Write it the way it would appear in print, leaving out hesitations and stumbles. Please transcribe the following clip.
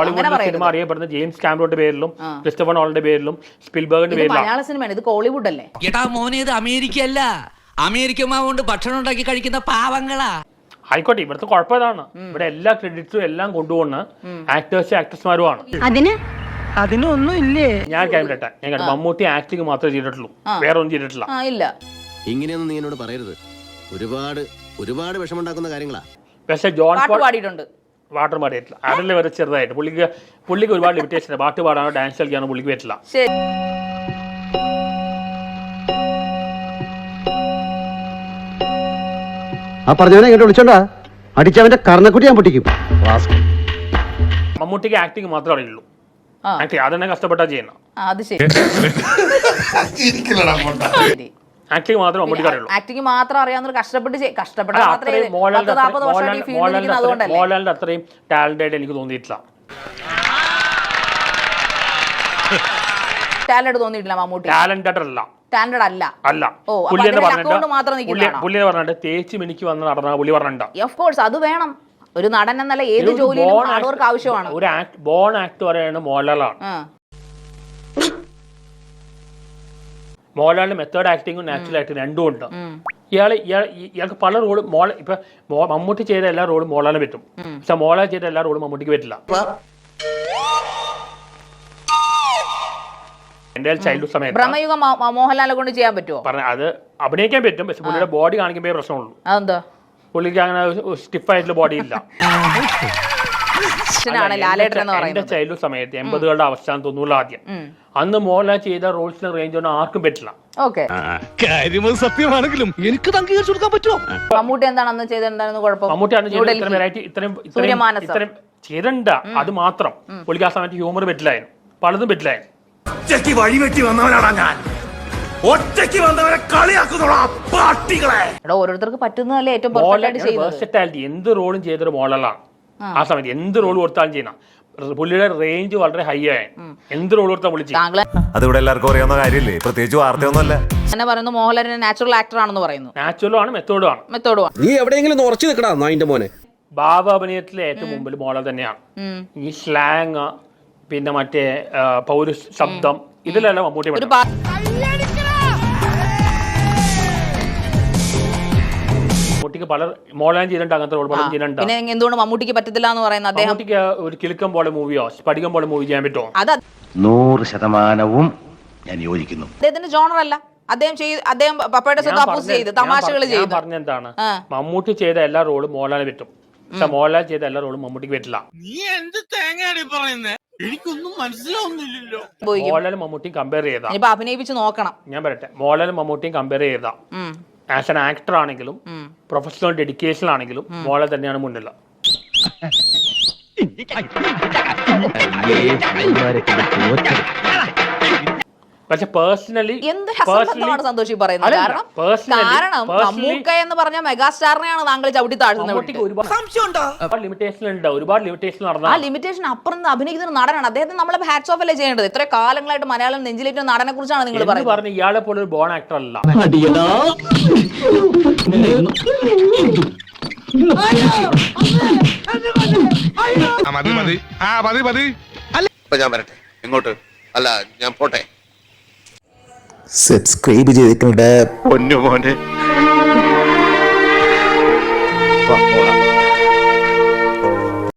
ഹോളിവുഡിലെ cinema അറിയപ്പെടുന്ന James കാമറോന്റെ പേരിലും Christopher നോളന്റെ പേരിലും സ്പിൽബർഗിന്റെ പേരിലും. മലയാള സിനിമയാണ്, ഇത് കോളിവുഡ് അല്ലേ? എടാ മോനെ, ഇത് അമേരിക്ക അല്ല. അമേരിക്ക മാവുകൊണ്ട് ഭക്ഷണം ഉണ്ടാക്കി കഴിക്കുന്ന പാവങ്ങളാ. ആയിക്കോട്ടെ, ഇവിടുത്തെ കുഴപ്പം ഇതാണ്, ഇവിടെ എല്ലാ ക്രെഡിറ്റ്സും എല്ലാം കൊണ്ടുപോകുന്ന ആക്ടേഴ്സും ആക്ട്രസ്മാരുമാണ്. അതിനൊന്നും ഇല്ലേ? ഞാൻ ക്യാമറ ഞാൻ മമ്മൂട്ടി ആക്ടിങ് മാത്രമേ ചെയ്തിട്ടുള്ളൂ, വേറെ ഒന്നും ചെയ്തിട്ടില്ല. ഇല്ല, ഇങ്ങനെയൊന്നും നീ എന്നോട് പറയരുത്. ഒരുപാട് ഒരുപാട് വിഷമുണ്ടാക്കുന്ന കാര്യങ്ങളാ. പക്ഷെ ജോൺ പോൾ പാടിയിട്ടുണ്ട്, പാട്ട് പാടിയിട്ടില്ല. അതിൽ വരെ ചെറുതായിട്ട് പുള്ളിക്ക് ഒരുപാട് ലിമിറ്റേഷൻ. പാട്ട് പാടാനോ ഡാൻസ് കളിക്കാനോ പുള്ളിക്ക് പറ്റില്ല. ആ പറഞ്ഞവനെ ഇങ്ങോട്ട് വിളിച്ചോണ്ടാ അടിച്ചവന്റെ കർണക്കുട്ടി ഞാൻ പൊട്ടിക്കും. മമ്മൂട്ടിക്ക് ആക്ടിങ് മാത്രമേ അറിയുള്ളൂ. ആക്ടിങ് അതെന്നെ കഷ്ടപ്പെട്ടാ ചെയ്യുന്ന. അത് ശരി. ആക്ടിങ് മാത്രമേ മമ്മൂട്ടിക്ക് അറിയുള്ളൂ. ആക്ടിങ് മാത്രം അറിയാവുന്ന കഷ്ടപ്പെട്ട മോഹൻലാലിന്റെ അത്രയും ടാലന്റ് ആയിട്ട് എനിക്ക് തോന്നിയിട്ടില്ല. ടാലന്റ് തോന്നിയിട്ടില്ല മമ്മൂട്ടി. ടാലന്റഡ് അല്ല, ടാലന്റഡ് അല്ല. അല്ല. പുള്ളി പറഞ്ഞിട്ട് തേച്ച് മിനിക്ക് വന്ന് നടന്ന പുള്ളി പറഞ്ഞിട്ടുണ്ട്. ഓഫ് കോഴ്സ് അത് വേണം. ഒരു നടൻ എന്നല്ല ഏത് ജോലിയിലും ഹാർഡ് വർക്ക് ആവശ്യമാണ്. ഒരു ബോൺ ആക്ട് പറയുന്നത് മോഹൻലാലാണ്. മോഹൻലാലിന്റെ മെത്തേഡ് ആക്ടിങ്ങും നാച്ചുറൽ ആക്ടിങ് രണ്ടും ഉണ്ട്. ഇയാൾക്ക് പല റോളും ഇപ്പൊ മമ്മൂട്ടി ചെയ്ത എല്ലാ റോളും മോഹൻലാലിന് പറ്റും, പക്ഷെ മോഹൻലാൽ ചെയ്ത എല്ലാ റോളും മമ്മൂട്ടിക്ക് പറ്റില്ല. എന്റെ ചൈൽഡ്ഹുഡ് സമയത്ത് ബ്രഹ്മയുഗം മോഹൻലാലിനെ കൊണ്ട് ചെയ്യാൻ പറ്റുമോ? അത് അഭിനയിക്കാൻ പറ്റും, പക്ഷെ പുള്ളിയുടെ ബോഡി കാണിക്കുമ്പോഴേ പ്രശ്നമുള്ളൂ. അതെന്താ? പുള്ളിക്ക് അങ്ങനെ സ്റ്റിഫ് ആയിട്ടുള്ള ബോഡി ഇല്ല. എന്റെ ചൈൽഡ്ഹുഡ് സമയത്ത് 80കളുടെ അവസാനം 90കളുടെ ആദ്യം അന്ന് മോഹൻലാൽ ചെയ്ത റോൾസിന് റേഞ്ച് ഒന്നും ആർക്കും പറ്റില്ല. സത്യമാണെങ്കിലും എനിക്ക് അംഗീകരിച്ചു കൊടുക്കാൻ പറ്റുമോ? മമ്മൂട്ടി എന്താണ് അന്ന് ചെയ്തിട്ടുണ്ടായിരുന്നു കുഴപ്പം? മമ്മൂട്ടി അന്ന് ഇത്രയും വെറൈറ്റി ഇത്രയും ചെയ്തിട്ടുണ്ട്. അത് മാത്രം പുള്ളിക്ക് ആ സമയത്ത് ഹ്യൂമർ പറ്റില്ലായിരുന്നു, പലതും പറ്റില്ലായിരുന്നു. ഒറ്റയ്ക്ക് വഴിവെട്ടി വന്നവനാണ് ഞാൻ. ഒറ്റയ്ക്ക് വന്നവരെ കളിയാക്കുന്നോളാ പാട്ടികളെ. ഓരോരുത്തർക്ക് പറ്റുന്നതല്ലേ ഏറ്റവും പെർഫെക്റ്റ് ആയിട്ട് ചെയ്യുന്നത്. വേഴ്സറ്റാലിറ്റി എന്ത് റോളും ചെയ്തൊരു മോഡലാണ്. ആ സമയത്ത് എന്ത് റോൾ കൊടുത്താലും ചെയ്യുന്ന പുള്ളിയുടെ റേഞ്ച് വളരെ ഹൈ ആയി. എന്ത് റോൾ കൊടുത്താൽ വിളിച്ചു. അതിവിടെ എല്ലാവർക്കും അറിയാവുന്ന കാര്യമില്ലേ, പ്രത്യേകിച്ച് വാർത്തയൊന്നുമല്ല. എന്നെ പറയുന്നു മോഹൻലാലിന് നാച്ചുറൽ ആക്ടർ ആണെന്ന് പറയുന്നു. നാച്ചുറലും ആണ്, മെത്തോഡും ആണ്. നീ എവിടെയെങ്കിലും ഉറച്ചു നിൽക്കടാ നായിന്റെ മോനെ. ഭാവ അഭിനയത്തിലെ ഏറ്റവും മുമ്പിൽ മോഹൻലാൽ തന്നെയാണ്. ഈ സ്ലാങ്, പിന്നെ മറ്റേ പൗരുഷ ശബ്ദം, ഇതിലെല്ലാം മമ്മൂട്ടി മമ്മൂട്ടിക്ക് പല മോഹൻലാൽ ചെയ്തിട്ടുണ്ട്, അങ്ങനത്തെ റോൾ പലതും ചെയ്തിട്ടുണ്ട്. പിന്നെ എന്തുകൊണ്ട് മമ്മൂട്ടിക്ക് പറ്റത്തില്ല എന്ന് പറയുന്നത്? മമ്മൂട്ടിക്ക് ഒരു കിലുക്കം പോലെ മൂവിയോ സ്പടികം പോലെ മൂവി ചെയ്യാൻ പറ്റുമോ? അത് 100% ഞാൻ യോജിക്കുന്നു. അദ്ദേഹത്തിന്റെ ജോണർ അല്ല. അദ്ദേഹം പപ്പയുടെ സ്വത്ത് അപ്പോസ് ചെയ്ത് തമാശകൾ ചെയ്തു. പറഞ്ഞെന്താണ്, മമ്മൂട്ടി ചെയ്ത എല്ലാ റോളും മോഹൻലാലിന് പറ്റും, പക്ഷെ മോഹൻലാൽ ചെയ്ത എല്ലാ റോളും മമ്മൂട്ടിക്ക് പറ്റില്ല. നീ എന്ത് തേങ്ങയാണ് പറയുന്നത്? എനിക്കൊന്നും മനസ്സിലാവുന്നില്ലല്ലോ. മോഹൻലാലും മമ്മൂട്ടിയും കമ്പയർ ചെയ്താ അഭിനയിപ്പിച്ച് നോക്കണം. ഞാൻ പറയട്ടെ, മോഹൻലാലും മമ്മൂട്ടിയും കമ്പയർ ചെയ്താ ആസ് എൻ ആക്ടർ ആണെങ്കിലും പ്രൊഫഷണൽ ഡെഡിക്കേഷൻ ആണെങ്കിലും മോഹൻലാൽ തന്നെയാണ് മുന്നിൽ. പക്ഷെ പേഴ്സണലി സന്തോഷി പറയുന്നത് കാരണം മമ്മൂക്ക എന്ന് പറഞ്ഞ മെഗാസ്റ്റാറിനെയാണ് താങ്കൾ ചവിട്ടി താഴ്ത്തുന്നത്. ഒരുപാട് ലിമിറ്റേഷൻ നടന്നു. ആ ലിമിറ്റേഷൻ അപ്പുറം അഭിനയിക്കുന്ന നടനാണ്. അദ്ദേഹത്തിന് നമ്മളെ ഹാറ്റ്സ് ഓഫ് അല്ലേ ചെയ്യേണ്ടത്? ഇത്ര കാലങ്ങളായിട്ട് മലയാളം നെഞ്ചിലേറ്റ നടനെ കുറിച്ചാണ് നിങ്ങൾ പറയുന്നത്. ഇയാളെ പോലെ ഒരു ബോൺ ആക്ടർ അല്ല. ഞാൻ വരട്ടെ. എങ്ങോട്ട്? അല്ല, ഞാൻ പോട്ടെ. സബ്സ്ക്രൈബ് ചെയ്തിട്ടുണ്ട് പൊന്നു മോനെ.